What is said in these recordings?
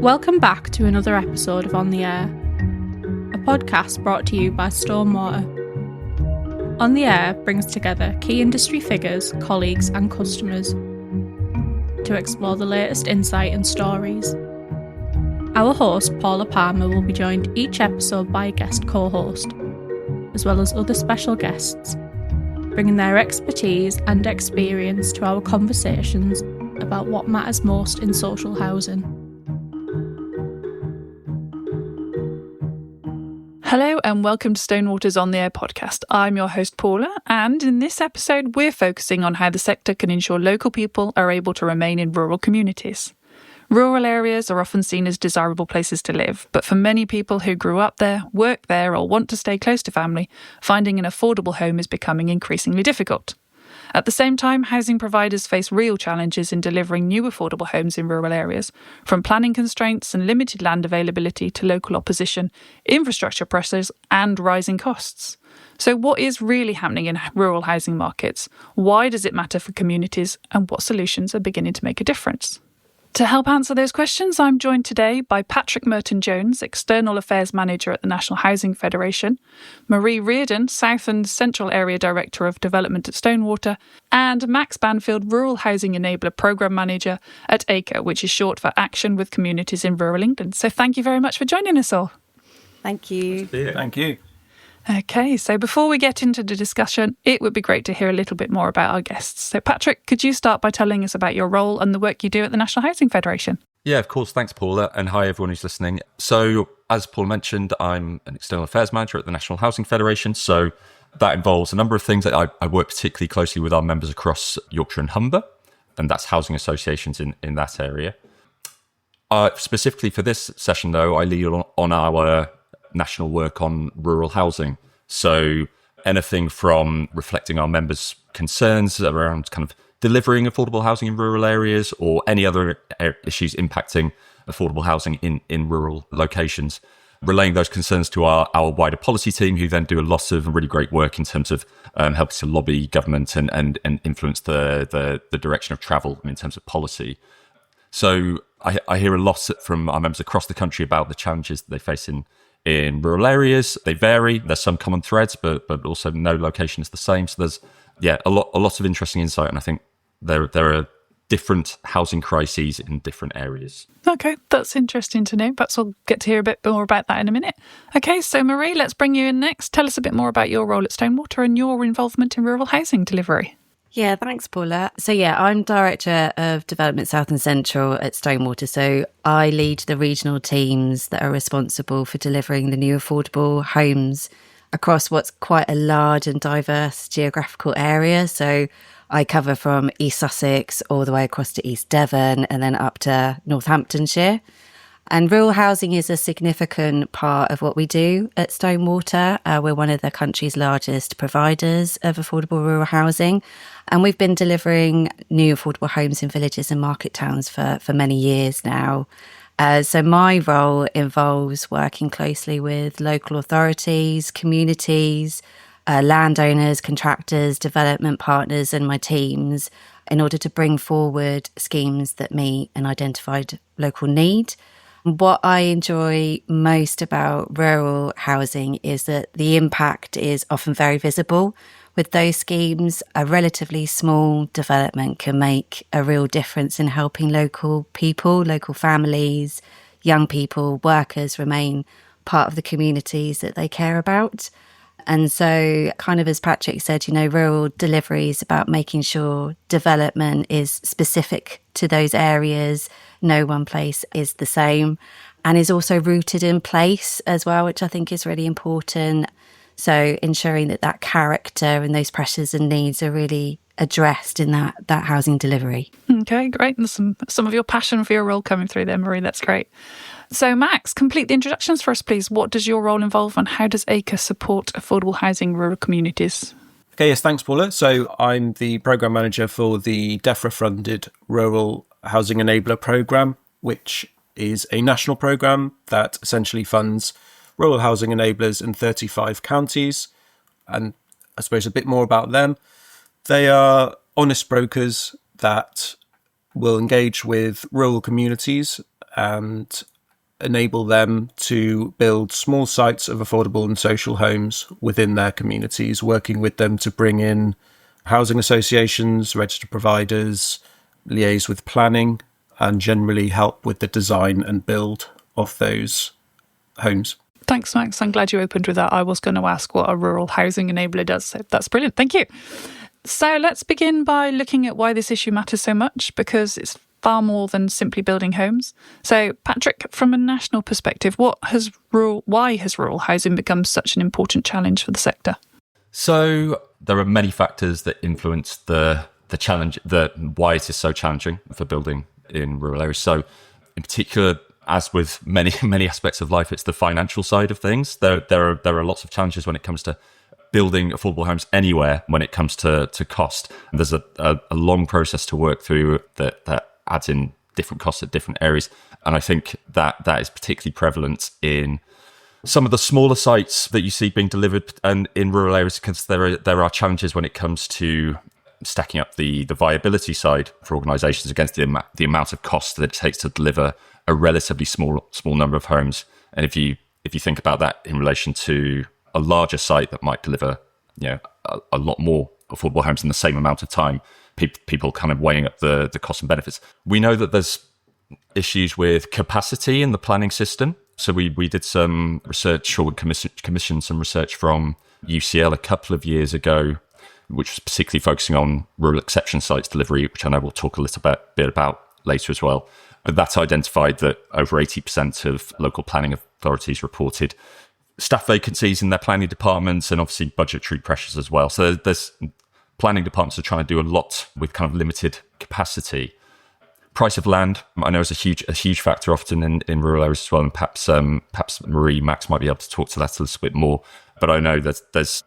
Welcome back to another episode of On the Air, a podcast brought to you by Stonewater. On the Air brings together key industry figures, colleagues and customers to explore the latest insight and stories. Our host, Paula Palmer, will be joined each episode by a guest co-host, as well as other special guests, bringing their expertise and experience to our conversations about what matters most in social housing. Hello and welcome to Stonewater's On the Air podcast. I'm your host Paula, and in this episode we're focusing on how the sector can ensure local people are able to remain in rural communities. Rural areas are often seen as desirable places to live, but for many people who grew up there, work there or want to stay close to family, finding an affordable home is becoming increasingly difficult. At the same time, housing providers face real challenges in delivering new affordable homes in rural areas, from planning constraints and limited land availability to local opposition, infrastructure pressures and rising costs. So what is really happening in rural housing markets? Why does it matter for communities, and what solutions are beginning to make a difference? To help answer those questions, I'm joined today by Patrick Merton-Jones, External Affairs Manager at the National Housing Federation, Marie Riordan, South and Central Area Director of Developmentat Stonewater, and Max Banfield, Rural Housing Enabler Programme Manager at ACRE, which is short for Action with Communities in Rural England. So thank you very much for joining us all. Thank you. Thank you. Okay, so before we get into the discussion, it would be great to hear a little bit more about our guests. So Patrick, could you start by telling us about your role and the work you do at the National Housing Federation? Yeah, of course. Thanks, Paula. And hi, everyone who's listening. So as Paula mentioned, I'm an External Affairs Manager at the National Housing Federation. So that involves a number of things. I work particularly closely with our members across Yorkshire and Humber, and that's housing associations in that area. Specifically for this session, though, I lead on our national work on rural housing. So anything from reflecting our members' concerns around kind of delivering affordable housing in rural areas, or any other issues impacting affordable housing in rural locations, relaying those concerns to our wider policy team, who then do a lot of really great work in terms of helping to lobby government and influence the direction of travel in terms of policy. So I hear a lot from our members across the country about the challenges that they face in rural areas. They vary. There's some common threads, but also no location is the same. So there's a lot of interesting insight, and I think there are different housing crises in different areas. Okay, that's interesting to know. Perhaps we'll get to hear a bit more about that in a minute. Okay, so Marie, let's bring you in next. Tell us a bit more about your role at Stonewater and your involvement in rural housing delivery. Yeah, thanks, Paula. So I'm Director of Development South and Central at Stonewater. So I lead the regional teams that are responsible for delivering the new affordable homes across what's quite a large and diverse geographical area. So I cover from East Sussex all the way across to East Devon and then up to Northamptonshire. And rural housing is a significant part of what we do at Stonewater. We're one of the country's largest providers of affordable rural housing. And we've been delivering new affordable homes in villages and market towns for many years now. So my role involves working closely with local authorities, communities, landowners, contractors, development partners and my teams in order to bring forward schemes that meet an identified local need. What I enjoy most about rural housing is that the impact is often very visible. With those schemes, a relatively small development can make a real difference in helping local people, local families, young people, workers remain part of the communities that they care about. And so, kind of as Patrick said, rural delivery is about making sure development is specific to those areas. No one place is the same, and is also rooted in place as well, which I think is really important. So ensuring that character and those pressures and needs are really addressed in that housing delivery. Okay, great. And some of your passion for your role coming through there, Marie. That's great. So Max, complete the introductions for us, please. What does your role involve and how does ACRE support affordable housing in rural communities? Okay, yes, thanks, Paula. So I'm the Programme Manager for the DEFRA-funded Rural Housing Enabler Programme, which is a national programme that essentially funds rural housing enablers in 35 counties. And I suppose a bit more about them. They are honest brokers that will engage with rural communities and enable them to build small sites of affordable and social homes within their communities, working with them to bring in housing associations, registered providers, liaise with planning, and generally help with the design and build of those homes. Thanks, Max. I'm glad you opened with that. I was going to ask what a rural housing enabler does, so that's brilliant. Thank you. So let's begin by looking at why this issue matters so much, because it's far more than simply building homes. So, Patrick, from a national perspective, why has rural housing become such an important challenge for the sector? So there are many factors that influence the challenge, why it is so challenging for building in rural areas. So in particular, as with many aspects of life, it's the financial side of things. There are lots of challenges when it comes to building affordable homes anywhere when it comes to cost. And there's a long process to work through that adds in different costs at different areas. And I think that is particularly prevalent in some of the smaller sites that you see being delivered and in rural areas, because there are challenges when it comes to stacking up the viability side for organisations against the amount of cost that it takes to deliver a relatively small number of homes. And if you think about that in relation to a larger site that might deliver a lot more affordable homes in the same amount of time, people kind of weighing up the costs and benefits. We know that there's issues with capacity in the planning system. So we did some research, or commissioned some research from UCL a couple of years ago, which was particularly focusing on rural exception sites delivery, which I know we'll talk a little bit about later as well. But that's identified that over 80% of local planning authorities reported staff vacancies in their planning departments, and obviously budgetary pressures as well. So there's planning departments are trying to do a lot with kind of limited capacity. Price of land, I know, is a huge factor often in rural areas as well, and perhaps Marie, Max might be able to talk to that a little bit more. But I know that there's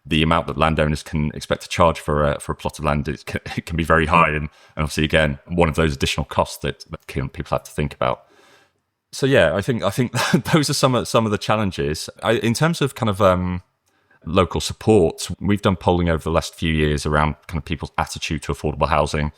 the amount that landowners can expect to charge for a plot of land, it can be very high, and obviously again one of those additional costs that people have to think about. So yeah, I think those are some of the challenges. In terms of kind of local support, we've done polling over the last few years around kind of people's attitude to affordable housing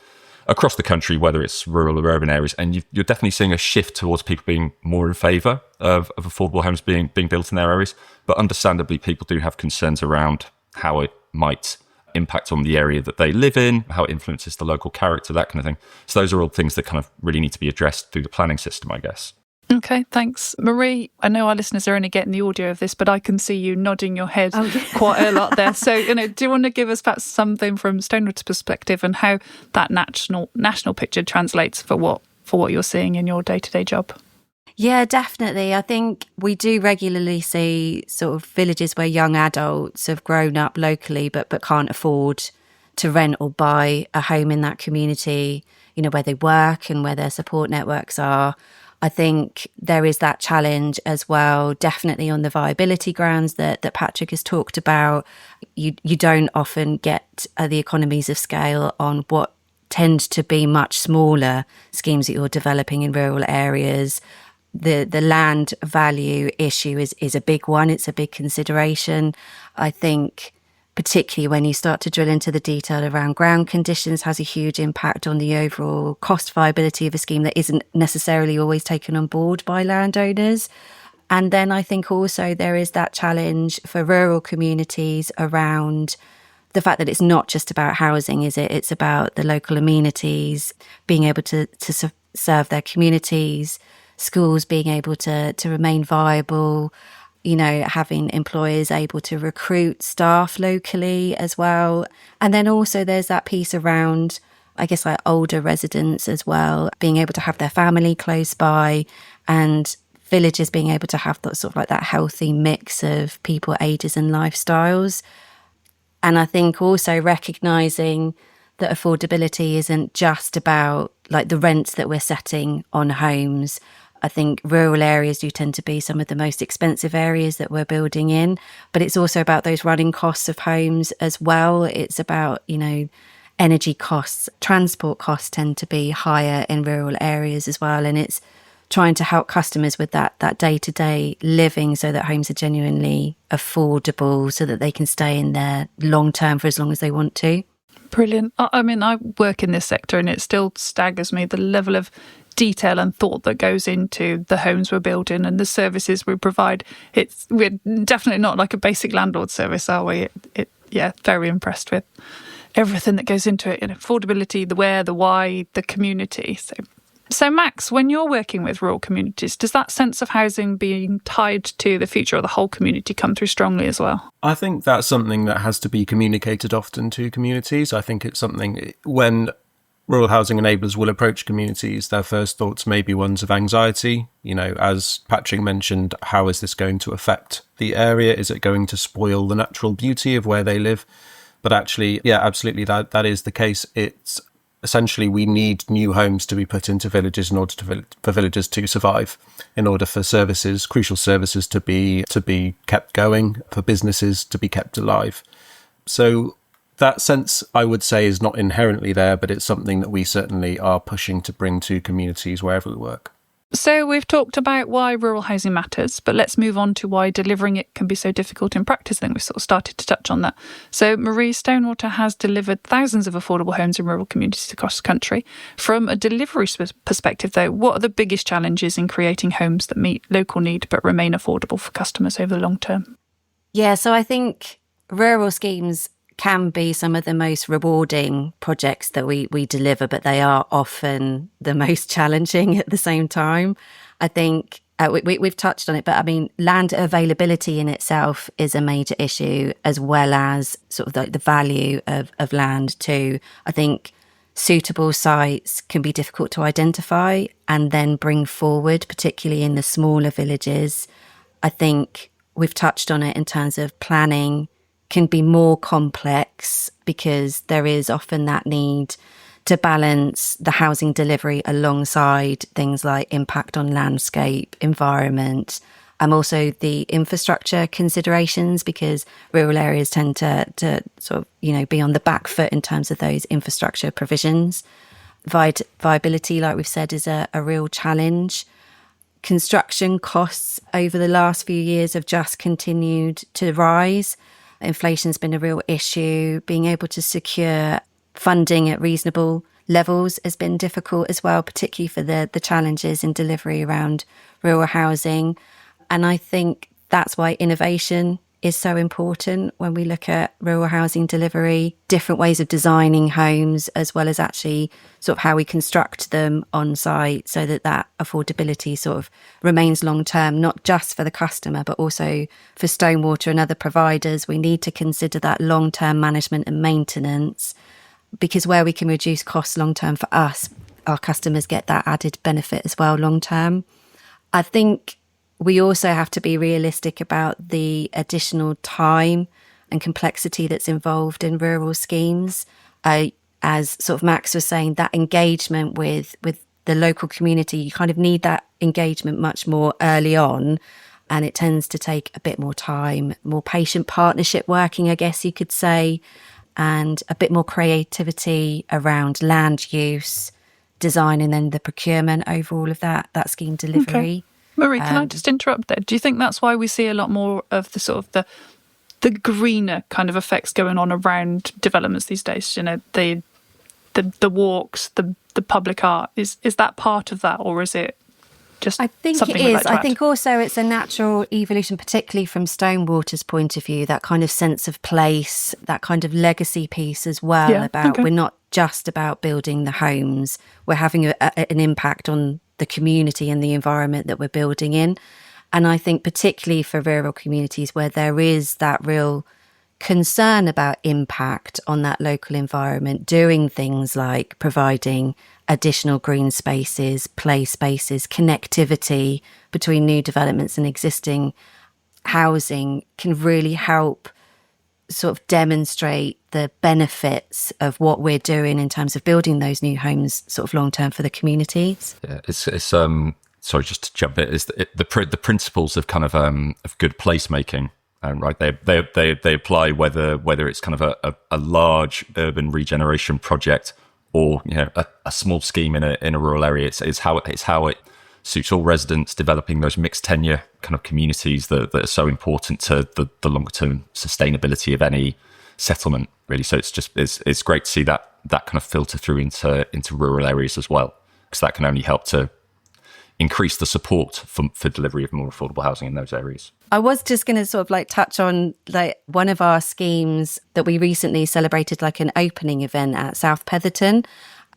across the country, whether it's rural or urban areas, and you're definitely seeing a shift towards people being more in favour of affordable homes being built in their areas. But understandably, people do have concerns around how it might impact on the area that they live in, how it influences the local character, that kind of thing. So those are all things that kind of really need to be addressed through the planning system, I guess. Okay, thanks. Marie, I know our listeners are only getting the audio of this, but I can see you nodding your head quite a lot there. So, do you want to give us perhaps something from Stonewater's perspective and how that national picture translates for what you're seeing in your day-to-day job? Yeah, definitely. I think we do regularly see sort of villages where young adults have grown up locally but can't afford to rent or buy a home in that community, where they work and where their support networks are. I think there is that challenge as well, definitely on the viability grounds that Patrick has talked about. You don't often get the economies of scale on what tend to be much smaller schemes that you're developing in rural areas. The land value issue is a big one. It's a big consideration. I think particularly when you start to drill into the detail around ground conditions, has a huge impact on the overall cost viability of a scheme that isn't necessarily always taken on board by landowners. And then I think also there is that challenge for rural communities around the fact that it's not just about housing, is it? It's about the local amenities, being able to serve their communities, schools being able to remain viable, having employers able to recruit staff locally as well. And then also there's that piece around, I guess, like older residents as well, being able to have their family close by, and villages being able to have that sort of like that healthy mix of people, ages and lifestyles. And I think also recognising that affordability isn't just about like the rents that we're setting on homes. I think rural areas do tend to be some of the most expensive areas that we're building in, but it's also about those running costs of homes as well. It's about, energy costs, transport costs tend to be higher in rural areas as well. And it's trying to help customers with that day-to-day living so that homes are genuinely affordable so that they can stay in there long-term for as long as they want to. Brilliant. I mean, I work in this sector and it still staggers me, the level of detail and thought that goes into the homes we're building and the services we provide. We're definitely not like a basic landlord service, are we? Very impressed with everything that goes into it, affordability, the where, the why, the community. So Max, when you're working with rural communities, does that sense of housing being tied to the future of the whole community come through strongly as well? I think that's something that has to be communicated often to communities. I think it's something when rural housing enablers will approach communities, their first thoughts may be ones of anxiety. As Patrick mentioned, how is this going to affect the area? Is it going to spoil the natural beauty of where they live? But actually, absolutely, that is the case. It's essentially, we need new homes to be put into villages in order for villages to survive, in order for crucial services to be kept going, for businesses to be kept alive. So that sense, I would say, is not inherently there, but it's something that we certainly are pushing to bring to communities wherever we work. So we've talked about why rural housing matters, but let's move on to why delivering it can be so difficult in practice. I think we've sort of started to touch on that. So Marie, Stonewater has delivered thousands of affordable homes in rural communities across the country. From a delivery perspective, though, what are the biggest challenges in creating homes that meet local need but remain affordable for customers over the long term? Yeah, so I think rural schemes can be some of the most rewarding projects that we deliver, but they are often the most challenging at the same time. I think we've touched on it, but I mean, land availability in itself is a major issue, as well as sort of the value of land too. I think suitable sites can be difficult to identify and then bring forward, particularly in the smaller villages. I think we've touched on it in terms of planning can be more complex because there is often that need to balance the housing delivery alongside things like impact on landscape, environment, and also the infrastructure considerations, because rural areas tend to sort of, be on the back foot in terms of those infrastructure provisions. Viability, like we've said, is a real challenge. Construction costs over the last few years have just continued to rise. Inflation's been a real issue. Being able to secure funding at reasonable levels has been difficult as well, particularly for the challenges in delivery around rural housing. And I think that's why innovation is so important when we look at rural housing delivery, different ways of designing homes, as well as actually sort of how we construct them on site so that affordability sort of remains long term, not just for the customer, but also for Stonewater and other providers. We need to consider that long term management and maintenance, because where we can reduce costs long term for us, our customers get that added benefit as well long term. I think we also have to be realistic about the additional time and complexity that's involved in rural schemes. As sort of Max was saying, that engagement with the local community, you kind of need that engagement much more early on, and it tends to take a bit more time, more patient partnership working, I guess you could say, and a bit more creativity around land use, design, and then the procurement over all of that scheme delivery. Okay. Marie, can I just interrupt there? Do you think that's why we see a lot more of the sort of the greener kind of effects going on around developments these days? The walks, the public art. Is that part of that, or is it just? I think it is. I think also it's a natural evolution, particularly from Stonewater's point of view. That kind of sense of place, that kind of legacy piece as well. We're not just about building the homes. We're having an impact on the community and the environment that we're building in. And I think particularly for rural communities where there is that real concern about impact on that local environment, doing things like providing additional green spaces, play spaces, connectivity between new developments and existing housing can really help sort of demonstrate the benefits of what we're doing in terms of building those new homes sort of long term for the communities. Yeah, it's sorry, just to jump in, is the principles of kind of good placemaking, right? They apply whether it's kind of a large urban regeneration project or a small scheme in a rural area. It's how it suits all residents, developing those mixed tenure kind of communities that are so important to the longer term sustainability of any settlement, really. So it's great to see that kind of filter through into rural areas as well. because that can only help to increase the support for delivery of more affordable housing in those areas. I was just going to sort of like touch on like one of our schemes that we recently celebrated, like an opening event at South Petherton,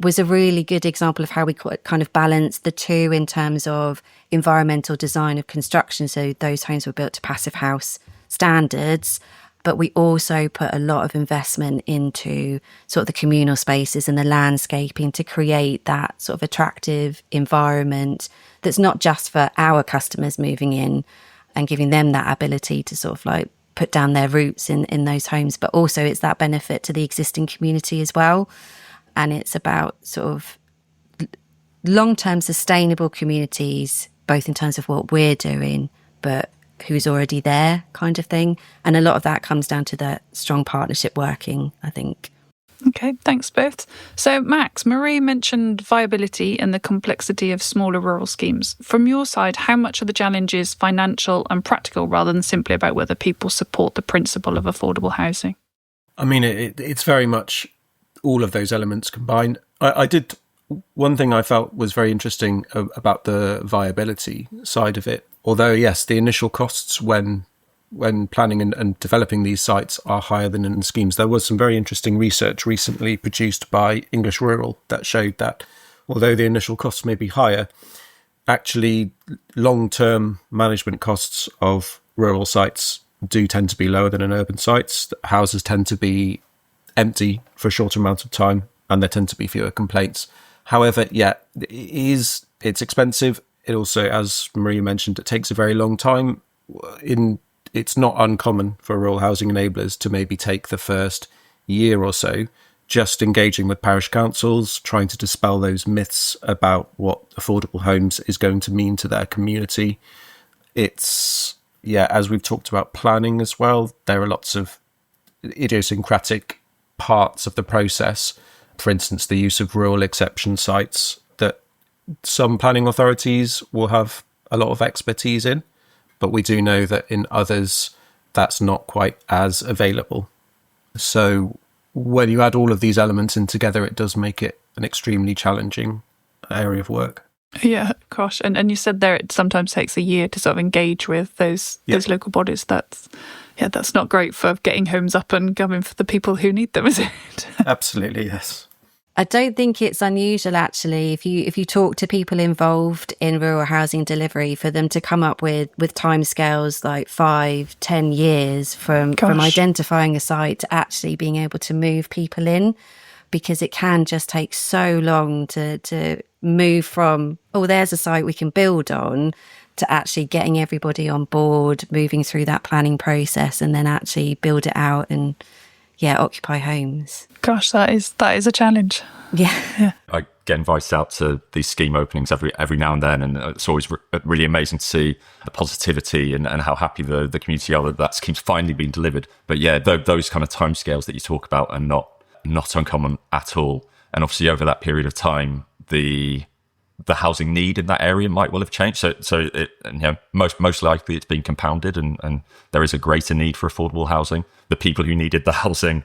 was a really good example of how we kind of balance the two in terms of environmental design of construction. So those homes were built to passive house standards, but we also put a lot of investment into sort of the communal spaces and the landscaping to create that sort of attractive environment that's not just for our customers moving in and giving them that ability to sort of like put down their roots in those homes, but also it's that benefit to the existing community as well. And it's about sort of long-term sustainable communities, both in terms of what we're doing, but who's already there kind of thing. And a lot of that comes down to that strong partnership working, I think. Okay, thanks both. So Max, Marie mentioned viability and the complexity of smaller rural schemes. From your side, how much of the challenge is financial and practical rather than simply about whether people support the principle of affordable housing? I mean, it's very much all of those elements combined. I did one thing I felt was very interesting about the viability side of it. Although, yes, the initial costs when planning and developing these sites are higher than in schemes. There was some very interesting research recently produced by English Rural that showed that although the initial costs may be higher, actually long-term management costs of rural sites do tend to be lower than in urban sites. Houses tend to be empty for a shorter amount of time and there tend to be fewer complaints. However, yeah, it's expensive. It also, as Maria mentioned, it takes a very long time. It's not uncommon for rural housing enablers to maybe take the first year or so just engaging with parish councils, trying to dispel those myths about what affordable homes is going to mean to their community. It's, yeah, as we've talked about planning as well, there are lots of idiosyncratic parts of the process. For instance, the use of rural exception sites that some planning authorities will have a lot of expertise in, but we do know that in others that's not quite as available. So when you add all of these elements in together, it does make it an extremely challenging area of work. Yeah, gosh. And you said there it sometimes takes a year to sort of engage with those local bodies. That's not great for getting homes up and going for the people who need them, is it? Absolutely, yes. I don't think it's unusual, actually, if you talk to people involved in rural housing delivery, for them to come up with timescales like 5-10 years from identifying a site to actually being able to move people in, because it can just take so long to move from, oh, there's a site we can build on, to actually getting everybody on board, moving through that planning process, and then actually build it out and occupy homes. Gosh, that is a challenge. Yeah. I get invited out to these scheme openings every now and then, and it's always really amazing to see the positivity and how happy the community are that scheme's finally been delivered. But yeah, those kind of timescales that you talk about are not uncommon at all. And obviously over that period of time, the housing need in that area might well have changed. So it, most likely it's been compounded, and there is a greater need for affordable housing. The people who needed the housing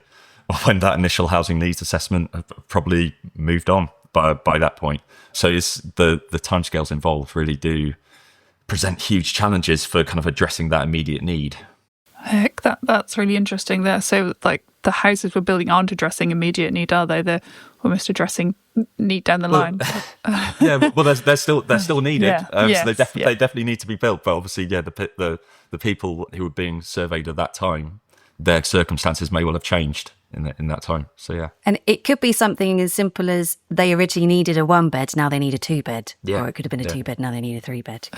when that initial housing needs assessment have probably moved on by that point. So it's the timescales involved really do present huge challenges for kind of addressing that immediate need. Heck, that's really interesting there. So like the houses we're building aren't addressing immediate need, are they? They're almost addressing need down the line. Yeah, well, they're still needed. Yes, so they definitely need to be built. But obviously, the people who were being surveyed at that time, their circumstances may well have changed in that time. So yeah, and it could be something as simple as they originally needed a 1-bed, now they need a 2-bed, or it could have been a 2-bed, now they need a 3-bed.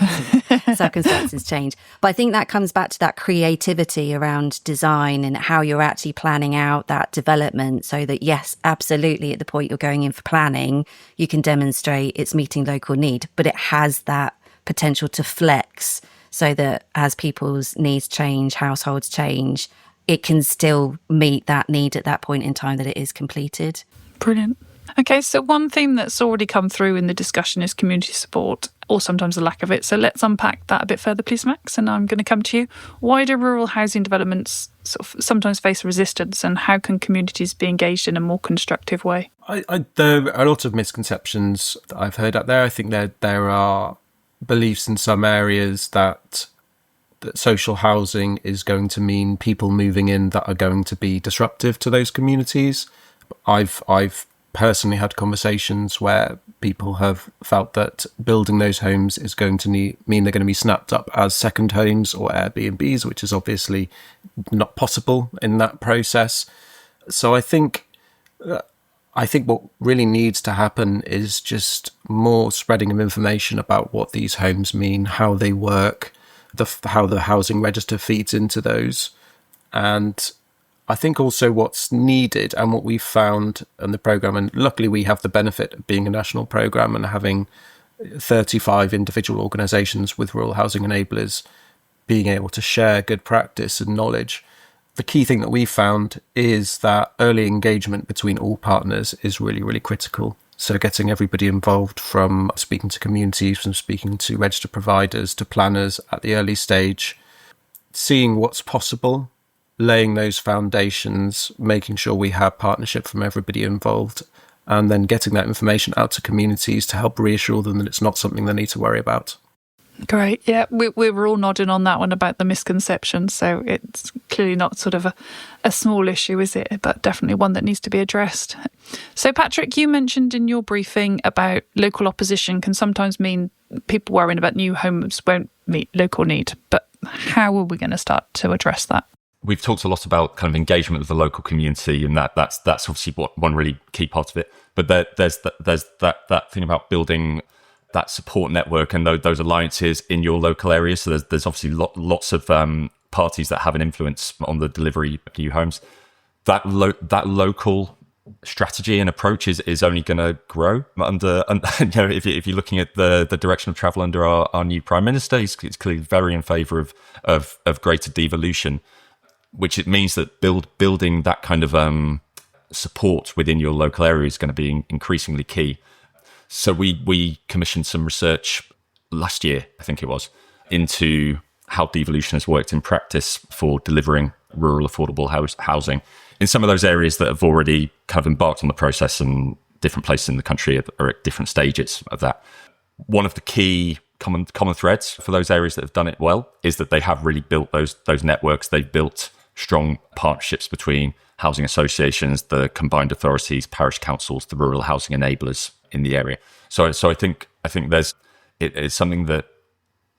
Circumstances change, but I think that comes back to that creativity around design and how you're actually planning out that development, so that yes, absolutely, at the point you're going in for planning, you can demonstrate it's meeting local need, but it has that potential to flex, so that as people's needs change, households change, it can still meet that need at that point in time that it is completed. Brilliant. Okay, so one theme that's already come through in the discussion is community support, or sometimes the lack of it. So let's unpack that a bit further, please, Max. And I'm going to come to you. Why do rural housing developments sort of sometimes face resistance, and how can communities be engaged in a more constructive way? There are a lot of misconceptions that I've heard out there. I think there are beliefs in some areas that social housing is going to mean people moving in that are going to be disruptive to those communities. I've personally had conversations where people have felt that building those homes is going to mean they're going to be snapped up as second homes or Airbnbs, which is obviously not possible in that process. So I think what really needs to happen is just more spreading of information about what these homes mean, how they work, how the housing register feeds into those. And I think also what's needed and what we've found in the programme, and luckily we have the benefit of being a national programme and having 35 individual organisations with rural housing enablers being able to share good practice and knowledge. The key thing that we found is that early engagement between all partners is really, really critical. So getting everybody involved, from speaking to communities, from speaking to registered providers to planners at the early stage, seeing what's possible, laying those foundations, making sure we have partnership from everybody involved, and then getting that information out to communities to help reassure them that it's not something they need to worry about. Great. Yeah, we were all nodding on that one about the misconceptions. So it's clearly not sort of a small issue, is it? But definitely one that needs to be addressed. So, Patrick, you mentioned in your briefing about local opposition can sometimes mean people worrying about new homes won't meet local need. But how are we going to start to address that? We've talked a lot about kind of engagement with the local community, and that's obviously one really key part of it. But there's that thing about building that support network and those alliances in your local area. So there's obviously lots of parties that have an influence on the delivery of new homes. That local strategy and approach is only going to grow under if you're looking at the direction of travel under our new Prime Minister. He's clearly very in favour of greater devolution, which it means that building that kind of support within your local area is going to be increasingly key. So we commissioned some research last year, I think it was, into how devolution has worked in practice for delivering rural affordable housing in some of those areas that have already kind of embarked on the process, and different places in the country are at different stages of that. One of the key common threads for those areas that have done it well is that they have really built those networks. They've built strong partnerships between housing associations, the combined authorities, parish councils, the rural housing enablers in the area. So I think it's something that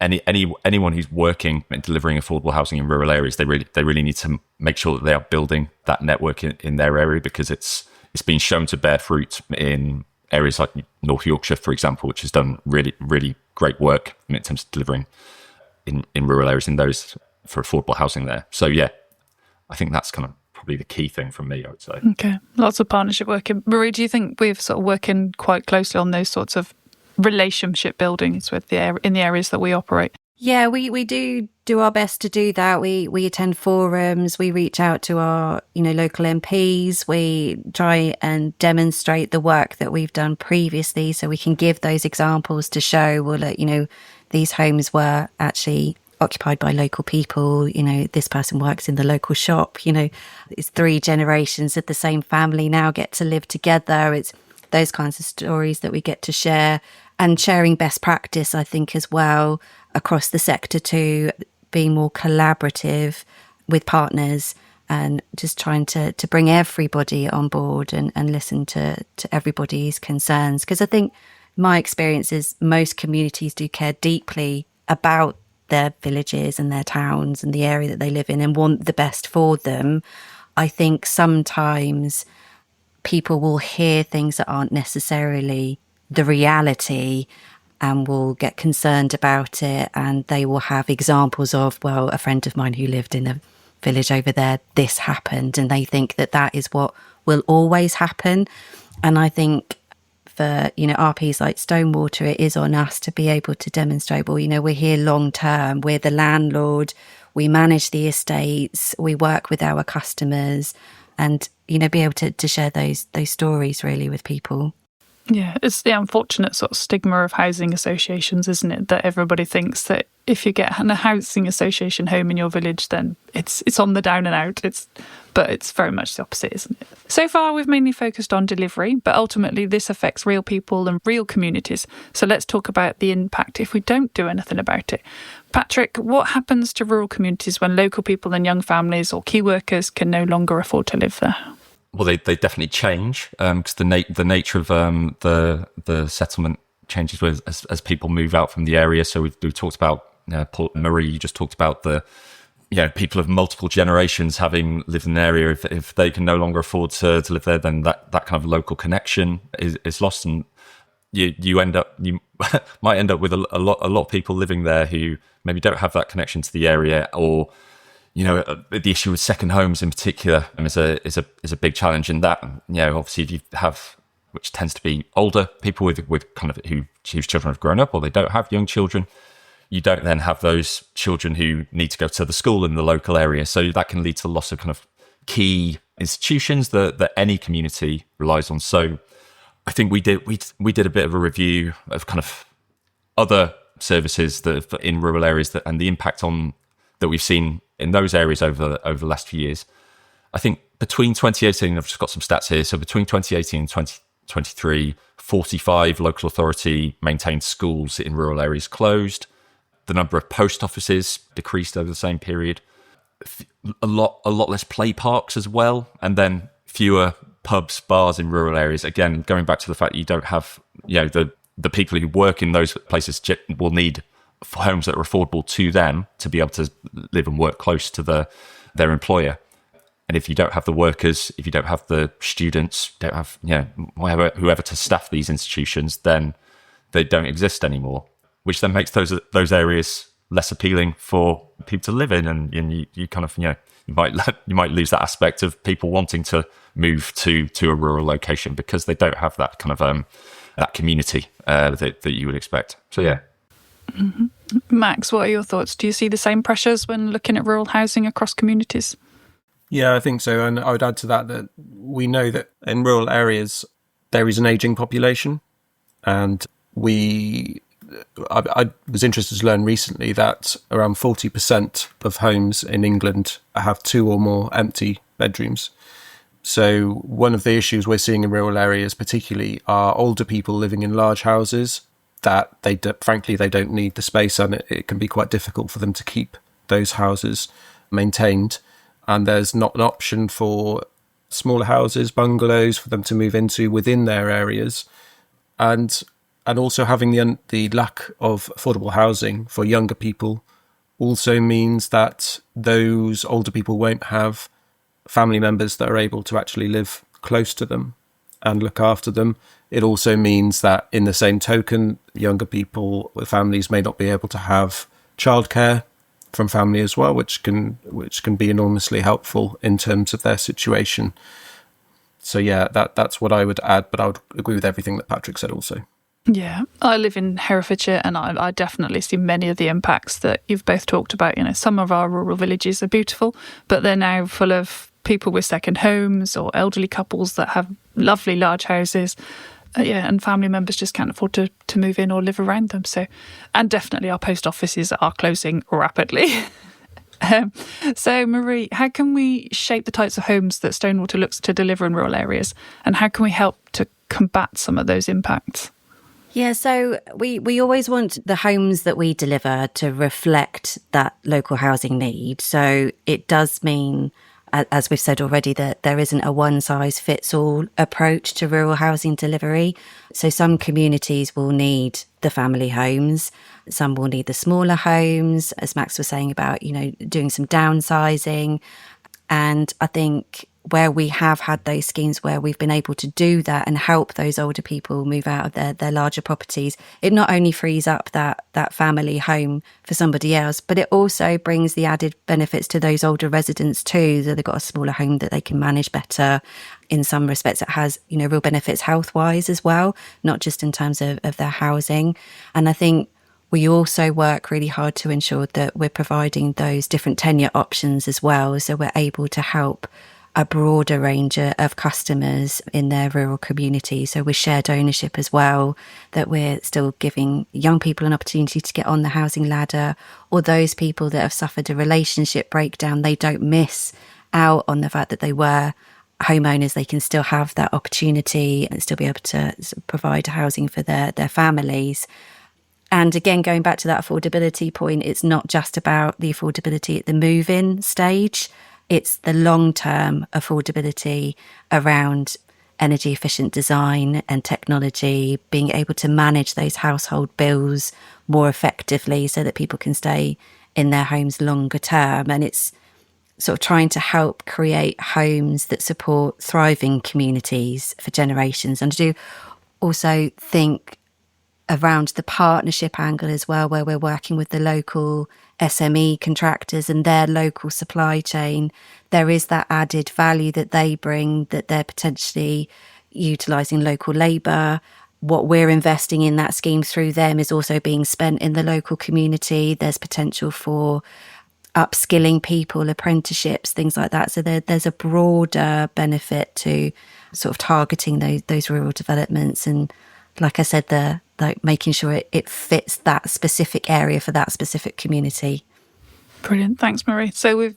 anyone who's working and delivering affordable housing in rural areas, they really need to make sure that they are building that network in their area, because it's been shown to bear fruit in areas like North Yorkshire, for example, which has done really, really great work in terms of delivering in rural areas in those for affordable housing there. So yeah, I think that's kind of probably the key thing from me, I would say. Okay, lots of partnership working. Marie, do you think we're sort of working quite closely on those sorts of relationship buildings with in the areas that we operate? Yeah, we do our best to do that. We attend forums, we reach out to our local MPs, we try and demonstrate the work that we've done previously, so we can give those examples to show, well, these homes were actually occupied by local people. This person works in the local shop. It's 3 generations of the same family now get to live together. It's those kinds of stories that we get to share, and sharing best practice, I think, as well across the sector, to being more collaborative with partners and just trying to bring everybody on board and listen to everybody's concerns. Because I think my experience is most communities do care deeply about their villages and their towns and the area that they live in and want the best for them. I think sometimes people will hear things that aren't necessarily the reality and will get concerned about it, and they will have examples of, well, a friend of mine who lived in a village over there, this happened, and they think that is what will always happen. And I think for RPs like Stonewater, it is on us to be able to demonstrate, well, we're here long term, we're the landlord, we manage the estates, we work with our customers, and be able to share those stories really with people. Yeah, it's the unfortunate sort of stigma of housing associations, isn't it? That everybody thinks that if you get a housing association home in your village, then it's on the down and out. But it's very much the opposite, isn't it? So far, we've mainly focused on delivery, but ultimately this affects real people and real communities. So let's talk about the impact if we don't do anything about it. Patrick, what happens to rural communities when local people and young families or key workers can no longer afford to live there? Well, they definitely change because the nature of the settlement changes as people move out from the area. So we've talked about Marie. You just talked about the people of multiple generations having lived in an area. If they can no longer afford to live there, then that kind of local connection is lost, and you might end up with a lot of people living there who maybe don't have that connection to the area, or the issue with second homes in particular is a big challenge in that. Obviously, if you have, which tends to be older people with kind of whose children have grown up or they don't have young children, you don't then have those children who need to go to the school in the local area. So that can lead to loss of kind of key institutions that any community relies on. So I think we did a bit of a review of kind of other services that in rural areas and the impact on that we've seen in those areas over the last few years. I think between 2018, I've just got some stats here. So between 2018 and 2023, 45 local authority maintained schools in rural areas closed. The number of post offices decreased over the same period. A lot less play parks as well, and then fewer pubs, bars in rural areas. Again, going back to the fact that you don't have, the people who work in those places will need homes that are affordable to them to be able to live and work close to their employer. And if you don't have the workers, if you don't have the students, don't have whoever to staff these institutions, then they don't exist anymore, which then makes those areas less appealing for people to live in, and you kind of you might lose that aspect of people wanting to move to a rural location because they don't have that kind of that community that you would expect. So yeah. Mm-hmm. Max, what are your thoughts? Do you see the same pressures when looking at rural housing across communities? Yeah, I think so. And I would add to that we know that in rural areas there is an ageing population, and I was interested to learn recently that around 40% of homes in England have 2 or more empty bedrooms. So one of the issues we're seeing in rural areas particularly are older people living in large houses that frankly they don't need the space, and it can be quite difficult for them to keep those houses maintained. And there's not an option for smaller houses, bungalows for them to move into within their areas. And also having the lack of affordable housing for younger people also means that those older people won't have family members that are able to actually live close to them and look after them. It also means that in the same token, younger people with families may not be able to have childcare from family as well, which can be enormously helpful in terms of their situation. So yeah, that's what I would add, but I would agree with everything that Patrick said also. Yeah, I live in Herefordshire, and I definitely see many of the impacts that you've both talked about. Some of our rural villages are beautiful, but they're now full of people with second homes or elderly couples that have lovely large houses. And family members just can't afford to move in or live around them. So, and definitely our post offices are closing rapidly. So, Marie, how can we shape the types of homes that Stonewater looks to deliver in rural areas, and how can we help to combat some of those impacts? Yeah, so we always want the homes that we deliver to reflect that local housing need. So it does mean, as we've said already, that there isn't a one-size-fits-all approach to rural housing delivery. So some communities will need the family homes, some will need the smaller homes, as Max was saying about, doing some downsizing. And I think where we have had those schemes where we've been able to do that and help those older people move out of their larger properties, it not only frees up that family home for somebody else, but it also brings the added benefits to those older residents too, that they've got a smaller home that they can manage better. In some respects, it has, real benefits health-wise as well, not just in terms of their housing. And I think we also work really hard to ensure that we're providing those different tenure options as well, so we're able to help a broader range of customers in their rural community. So with shared ownership as well, that we're still giving young people an opportunity to get on the housing ladder, or those people that have suffered a relationship breakdown, they don't miss out on the fact that they were homeowners. They can still have that opportunity and still be able to provide housing for their families. And again, going back to that affordability point, it's not just about the affordability at the move-in stage. It's the long-term affordability around energy efficient design and technology, being able to manage those household bills more effectively so that people can stay in their homes longer term. And it's sort of trying to help create homes that support thriving communities for generations. And I do also think around the partnership angle as well, where we're working with the local SME contractors and their local supply chain. There is that added value that they bring, that they're potentially utilising local labour. What we're investing in that scheme through them is also being spent in the local community. There's potential for upskilling people, apprenticeships, things like that. So there's a broader benefit to sort of targeting those rural developments. And like I said, making sure it fits that specific area for that specific community. Brilliant. Thanks, Marie. So we've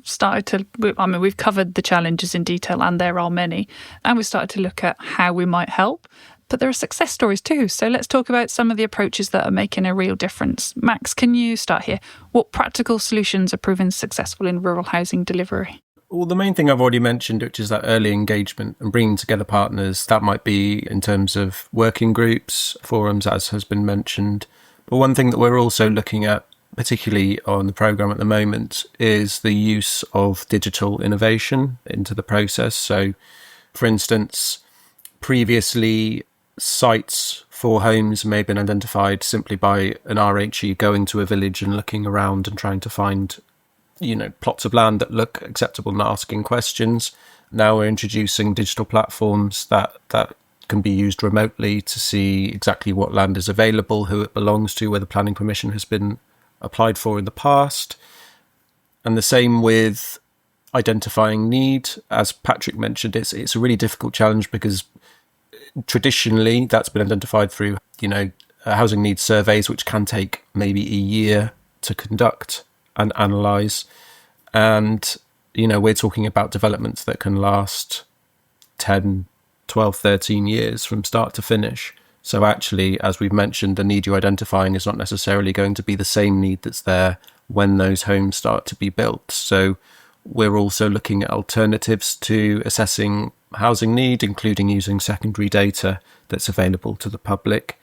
covered the challenges in detail, and there are many, and we've started to look at how we might help. But there are success stories too. So let's talk about some of the approaches that are making a real difference. Max, can you start here? What practical solutions are proven successful in rural housing delivery? Well, the main thing I've already mentioned, which is that early engagement and bringing together partners. That might be in terms of working groups, forums, as has been mentioned. But one thing that we're also looking at, particularly on the programme at the moment, is the use of digital innovation into the process. So, for instance, previously, sites for homes may have been identified simply by an RHE going to a village and looking around and trying to find plots of land that look acceptable and asking questions. Now we're introducing digital platforms that can be used remotely to see exactly what land is available, who it belongs to, whether planning permission has been applied for in the past. And the same with identifying need. As Patrick mentioned, it's a really difficult challenge because traditionally that's been identified through, housing needs surveys, which can take maybe a year to conduct and analyse. And, we're talking about developments that can last 10, 12, 13 years from start to finish. So actually, as we've mentioned, the need you're identifying is not necessarily going to be the same need that's there when those homes start to be built. So we're also looking at alternatives to assessing housing need, including using secondary data that's available to the public,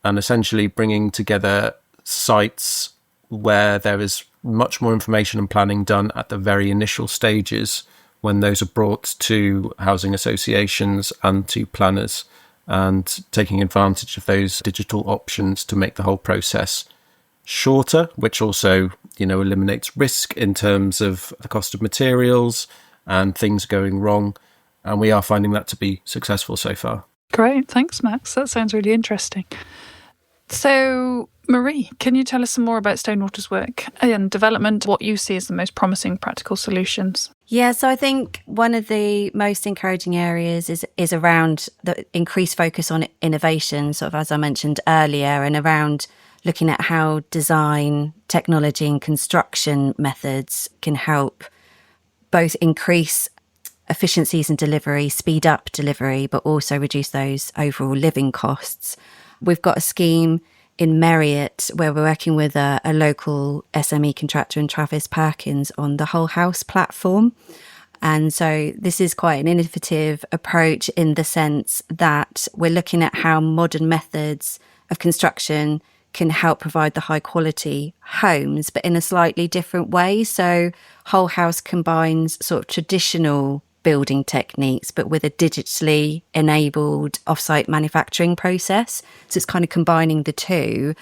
and essentially bringing together sites where there is much more information and planning done at the very initial stages when those are brought to housing associations and to planners, and taking advantage of those digital options to make the whole process shorter, which also, eliminates risk in terms of the cost of materials and things going wrong. And we are finding that to be successful so far. Great. Thanks, Max. That sounds really interesting. So, Marie, can you tell us some more about Stonewater's work and development, what you see as the most promising practical solutions? Yeah, so I think one of the most encouraging areas is around the increased focus on innovation, sort of as I mentioned earlier, and around looking at how design, technology and construction methods can help both increase efficiencies in delivery, speed up delivery, but also reduce those overall living costs. We've got a scheme in Merriott where we're working with a local SME contractor in Travis Perkins on the Whole House platform. And so this is quite an innovative approach in the sense that we're looking at how modern methods of construction can help provide the high quality homes, but in a slightly different way. So Whole House combines sort of traditional building techniques, but with a digitally enabled offsite manufacturing process. So it's kind of combining the two,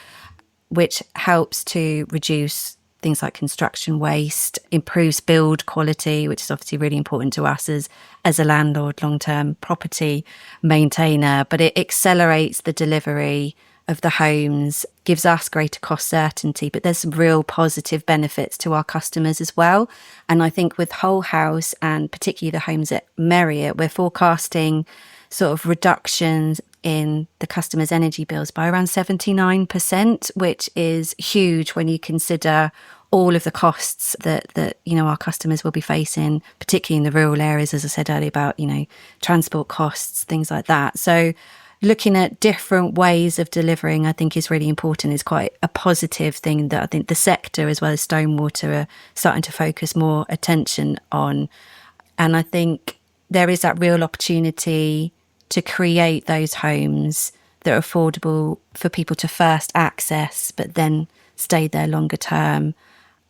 which helps to reduce things like construction waste, improves build quality, which is obviously really important to us as a landlord, long-term property maintainer, but it accelerates the delivery of the homes, gives us greater cost certainty, but there's some real positive benefits to our customers as well. And I think with whole house, and particularly the homes at Merriott, we're forecasting sort of reductions in the customers' energy bills by around 79%, which is huge when you consider all of the costs that our customers will be facing, particularly in the rural areas, as I said earlier, about, transport costs, things like that. So looking at different ways of delivering, I think, is really important. It's quite a positive thing that I think the sector, as well as Stonewater, are starting to focus more attention on. And I think there is that real opportunity to create those homes that are affordable for people to first access, but then stay there longer term.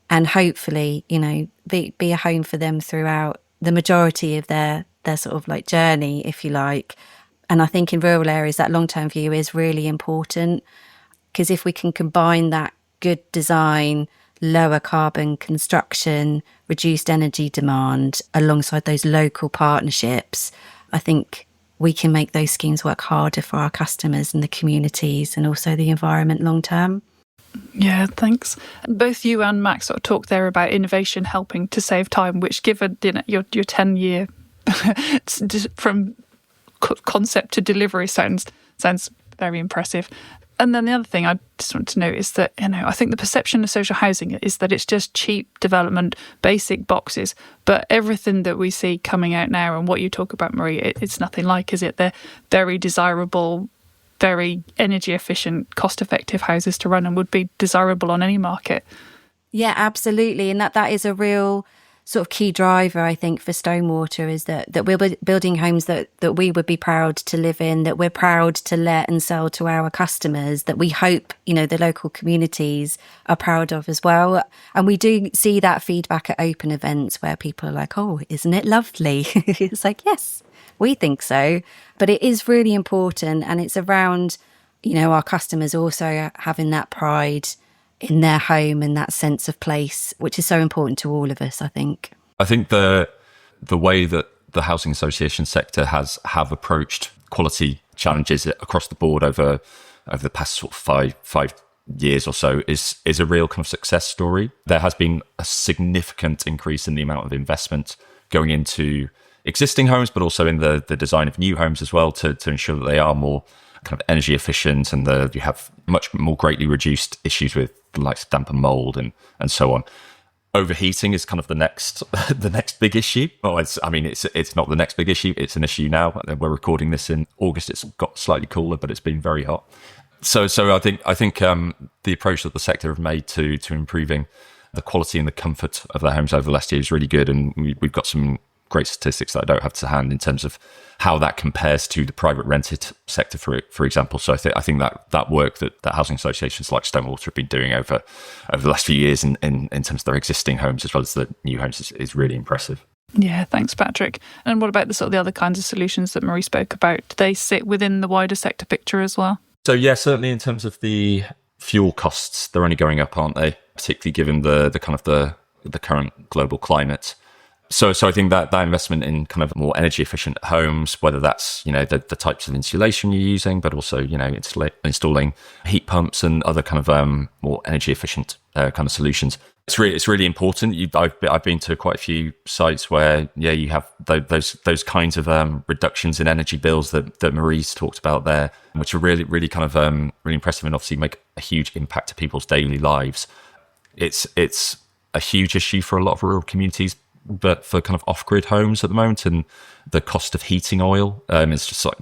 And hopefully, be a home for them throughout the majority of their sort of like journey, if you like. And I think in rural areas, that long-term view is really important, because if we can combine that good design, lower carbon construction, reduced energy demand alongside those local partnerships, I think we can make those schemes work harder for our customers and the communities and also the environment long term. Yeah, thanks. Both you and Max sort of talked there about innovation helping to save time, which given your 10-year from concept to delivery sounds very impressive. And then the other thing I just want to note is that, I think the perception of social housing is that it's just cheap development, basic boxes. But everything that we see coming out now and what you talk about, Marie, it's nothing like, is it? They're very desirable, very energy efficient, cost effective houses to run and would be desirable on any market. Yeah, absolutely. And that is a real sort of key driver, I think, for Stonewater, is that we're building homes that we would be proud to live in, that we're proud to let and sell to our customers, that we hope, the local communities are proud of as well. And we do see that feedback at open events where people are like, oh, isn't it lovely? It's like, yes, we think so. But it is really important. And it's around, our customers also having that pride in their home and that sense of place, which is so important to all of us, I think. I think the way that the housing association sector have approached quality challenges across the board over the past sort of five years or so is a real kind of success story. There has been a significant increase in the amount of investment going into existing homes, but also in the design of new homes as well, to ensure that they are more kind of energy efficient, and you have much more greatly reduced issues with the likes of damp and mold and so on. Overheating is kind of the next big issue. Well, it's not the next big issue. It's an issue now. We're recording this in August. It's got slightly cooler, but it's been very hot. So I think the approach that the sector have made to improving the quality and the comfort of their homes over the last year is really good, and we've got some great statistics that I don't have to hand in terms of how that compares to the private rented sector, for example. So I think that work that housing associations like Stonewater have been doing over the last few years in terms of their existing homes as well as the new homes is really impressive. Yeah, thanks, Patrick. And what about the other kinds of solutions that Marie spoke about? Do they sit within the wider sector picture as well? So yeah, certainly in terms of the fuel costs, they're only going up, aren't they? Particularly given the kind of the current global climate. So I think that investment in kind of more energy efficient homes, whether that's, the types of insulation you're using, but also, installing heat pumps and other kind of more energy efficient kind of solutions. It's really important. I've been to quite a few sites where, you have those kinds of reductions in energy bills that Marie's talked about there, which are really, really kind of really impressive and obviously make a huge impact to people's daily lives. It's a huge issue for a lot of rural communities, but for kind of off-grid homes at the moment, and the cost of heating oil is just like,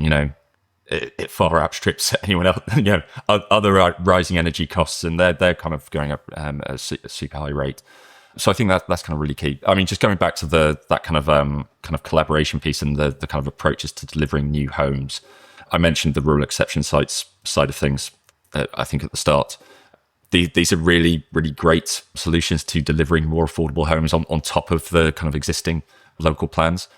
it far outstrips anyone else, other rising energy costs, and they're kind of going up at a super high rate. So I think that's kind of really key. I mean, just going back to that kind of collaboration piece and the kind of approaches to delivering new homes. I mentioned the rural exception sites side of things, I think at the start. These are really, really great solutions to delivering more affordable homes on top of the kind of existing local plans.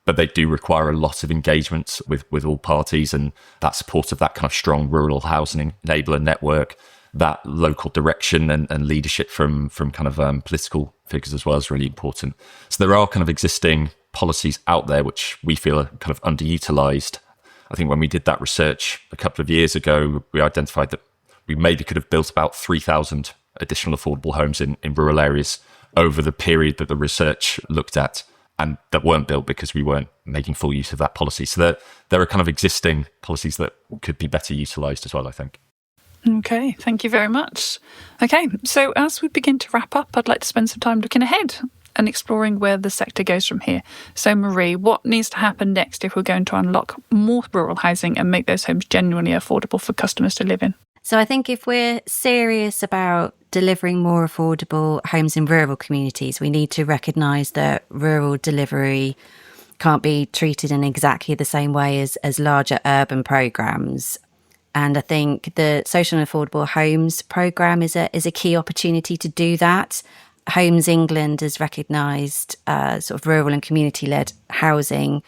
But they do require a lot of engagement with all parties, and that support of that kind of strong rural housing enabler network, that local direction and leadership from kind of political figures as well is really important. So there are kind of existing policies out there which we feel are kind of underutilized. I think when we did that research a couple of years ago, we identified that we maybe could have built about 3,000 additional affordable homes in rural areas over the period that the research looked at, and that weren't built because we weren't making full use of that policy. So there are kind of existing policies that could be better utilised as well, I think. Okay, thank you very much. Okay, so as we begin to wrap up, I'd like to spend some time looking ahead and exploring where the sector goes from here. So Marie, what needs to happen next if we're going to unlock more rural housing and make those homes genuinely affordable for customers to live in? So I think if we're serious about delivering more affordable homes in rural communities, we need to recognise that rural delivery can't be treated in exactly the same way as larger urban programmes. And I think the Social and Affordable Homes programme is a key opportunity to do that. Homes England has recognised sort of rural and community-led housing,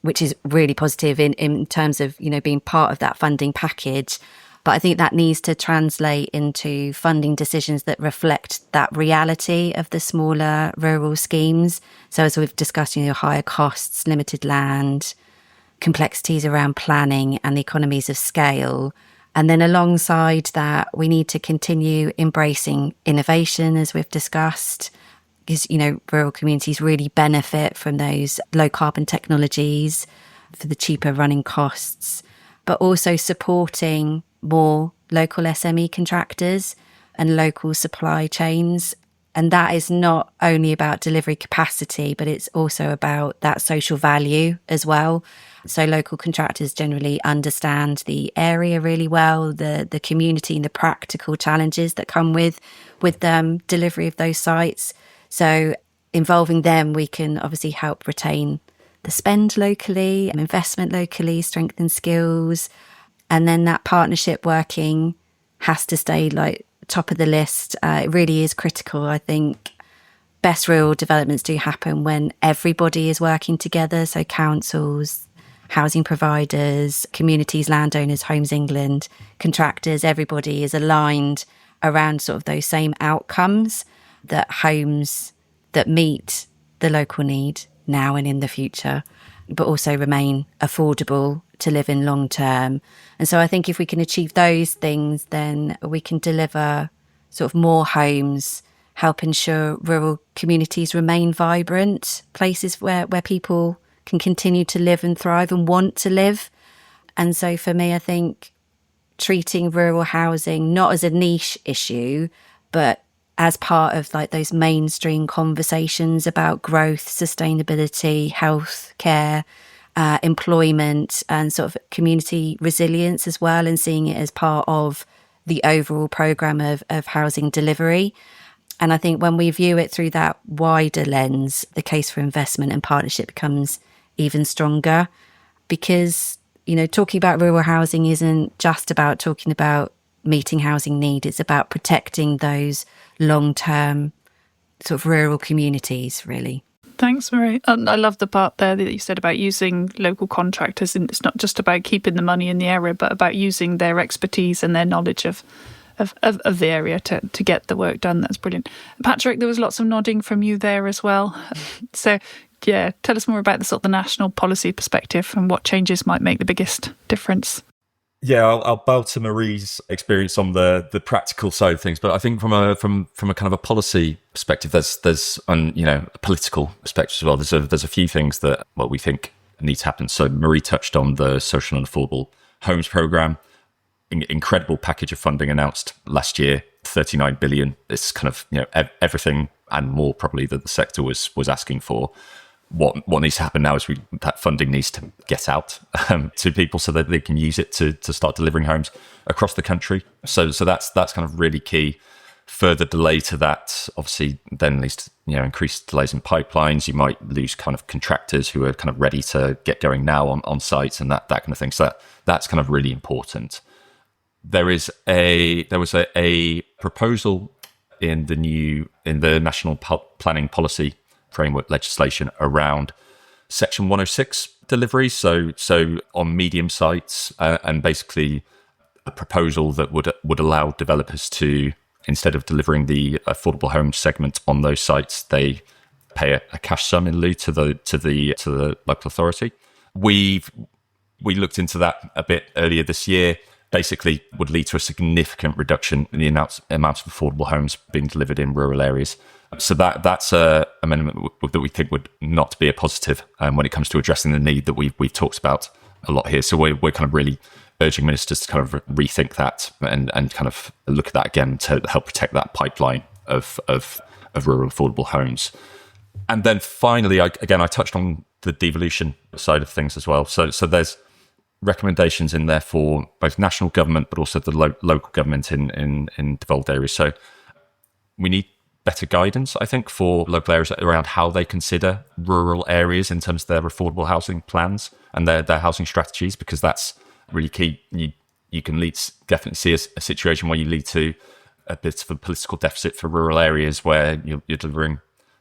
which is really positive in terms of, being part of that funding package. But I think that needs to translate into funding decisions that reflect that reality of the smaller rural schemes. So as we've discussed, higher costs, limited land, complexities around planning and the economies of scale. And then alongside that, we need to continue embracing innovation, as we've discussed, because, rural communities really benefit from those low carbon technologies for the cheaper running costs, but also supporting more local SME contractors and local supply chains. And that is not only about delivery capacity, but it's also about that social value as well. So local contractors generally understand the area really well, the community and the practical challenges that come with delivery of those sites. So involving them, we can obviously help retain the spend locally, investment locally, strengthen skills. And then that partnership working has to stay top of the list. It really is critical. I think best rural developments do happen when everybody is working together. So councils, housing providers, communities, landowners, Homes England, contractors, everybody is aligned around sort of those same outcomes, that homes that meet the local need now and in the future, but also remain affordable to live in long term. And so I think if we can achieve those things, then we can deliver sort of more homes, help ensure rural communities remain vibrant, places where people can continue to live and thrive and want to live. And so for me, I think treating rural housing not as a niche issue, but as part of those mainstream conversations about growth, sustainability, health care, employment and sort of community resilience as well, and seeing it as part of the overall programme of housing delivery. And I think when we view it through that wider lens, the case for investment and partnership becomes even stronger, because, talking about rural housing isn't just about talking about meeting housing need. It's about protecting those long-term sort of rural communities, really. Thanks, Marie. And I love the part there that you said about using local contractors. And it's not just about keeping the money in the area, but about using their expertise and their knowledge of the area to get the work done. That's brilliant. Patrick, there was lots of nodding from you there as well. So, yeah, tell us more about the sort of the national policy perspective and what changes might make the biggest difference. Yeah, I'll bow to Marie's experience on the practical side of things, but I think from a kind of a policy perspective, there's a political perspective as well. There's a few things that we think need to happen. So Marie touched on the Social and Affordable Homes programme, incredible package of funding announced last year, 39 billion. It's kind of everything and more probably that the sector was asking for. What needs to happen now is that funding needs to get out to people so that they can use it to start delivering homes across the country. So that's kind of really key. Further delay to that, obviously, then leads to increased delays in pipelines. You might lose kind of contractors who are kind of ready to get going now on sites and that kind of thing. So that's kind of really important. There was a proposal in the National Planning Policy Framework legislation around Section 106 delivery, so on medium sites, and basically a proposal that would allow developers to, instead of delivering the affordable home segment on those sites, they pay a cash sum in lieu to the local authority. We've We looked into that a bit earlier this year. Basically would lead to a significant reduction in the amount of affordable homes being delivered in rural areas. So that's an amendment that we think would not be a positive when it comes to addressing the need that we've talked about a lot here. So we're kind of really urging ministers to kind of rethink that and kind of look at that again to help protect that pipeline of rural affordable homes. And then finally, I touched on the devolution side of things as well. So there's recommendations in there for both national government but also the local government in devolved areas. So we need better guidance, I think, for local areas around how they consider rural areas in terms of their affordable housing plans and their housing strategies, because that's really key. You can definitely see a situation where you lead to a bit of a political deficit for rural areas where you're delivering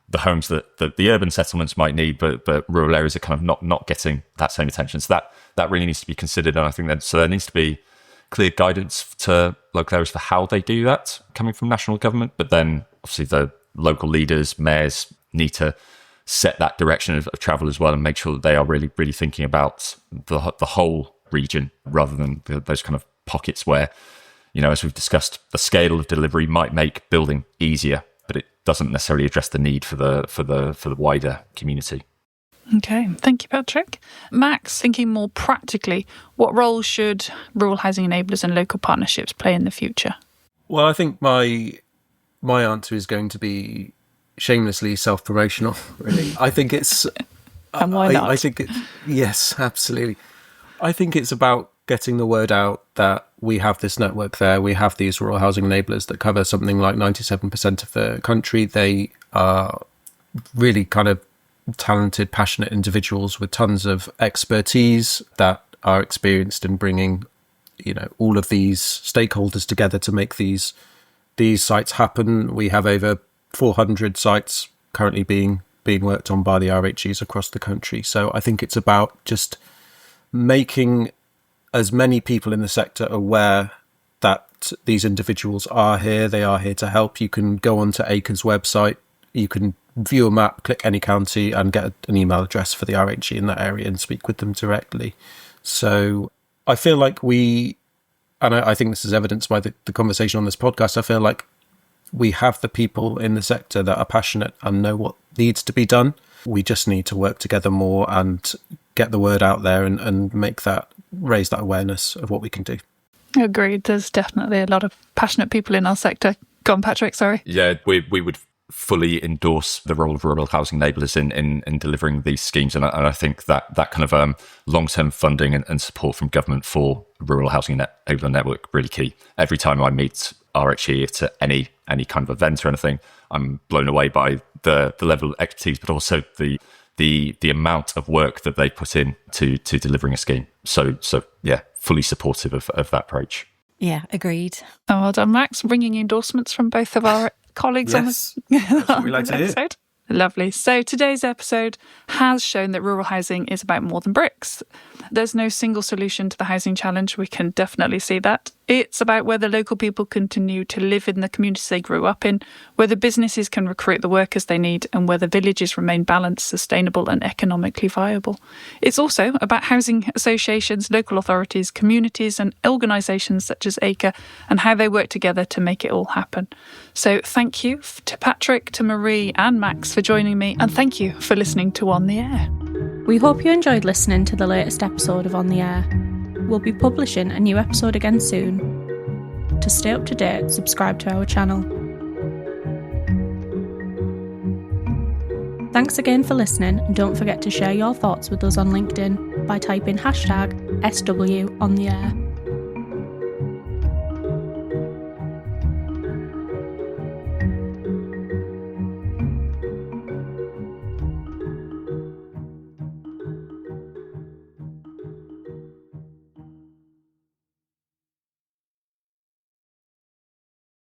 the homes that the urban settlements might need, but rural areas are kind of not getting that same attention. So that really needs to be considered, and I think that there needs to be clear guidance to local areas for how they do that coming from national government. But then obviously the local leaders, mayors, need to set that direction of travel as well and make sure that they are really, really thinking about the whole region rather than those kind of pockets where, as we've discussed, the scale of delivery might make building easier, but it doesn't necessarily address the need for the wider community. Okay, thank you, Patrick. Max, thinking more practically, what role should rural housing enablers and local partnerships play in the future? Well, I think my answer is going to be shamelessly self-promotional, really. I think it's... And why not? I think yes, absolutely. I think it's about getting the word out that we have this network there. We have these rural housing enablers that cover something like 97% of the country. They are really kind of talented, passionate individuals with tons of expertise that are experienced in bringing, all of these stakeholders together to make these sites happen. We have over 400 sites currently being worked on by the RHEs across the country. So I think it's about just making as many people in the sector aware that these individuals are here. They are here to help. You can go onto ACRE's website. You can view a map, click any county and get an email address for the RHE in that area and speak with them directly. So I feel like I think this is evidenced by the conversation on this podcast, I feel like we have the people in the sector that are passionate and know what needs to be done. We just need to work together more and get the word out there and raise that awareness of what we can do. Agreed. There's definitely a lot of passionate people in our sector. Go on, Patrick, sorry. Yeah, we would fully endorse the role of rural housing enablers in delivering these schemes. And I think that kind of long-term funding and support from government for rural housing enabler network really key. Every time I meet RHE at any kind of event or anything, I'm blown away by the level of expertise, but also the amount of work that they put in to delivering a scheme. So yeah, fully supportive of that approach. Yeah, agreed. Oh, well done, Max. Ringing endorsements from both of our colleagues on That's what we like to hear. Lovely. So today's episode has shown that rural housing is about more than bricks. There's no single solution to the housing challenge. We can definitely see that. It's about whether local people continue to live in the communities they grew up in, whether businesses can recruit the workers they need, and whether villages remain balanced, sustainable and economically viable. It's also about housing associations, local authorities, communities and organisations such as ACRE and how they work together to make it all happen. So thank you to Patrick, to Marie and Max for joining me, and thank you for listening to On the Air. We hope you enjoyed listening to the latest episode of On the Air. We'll be publishing a new episode again soon. To stay up to date, subscribe to our channel. Thanks again for listening, and don't forget to share your thoughts with us on LinkedIn by typing #SW on the air.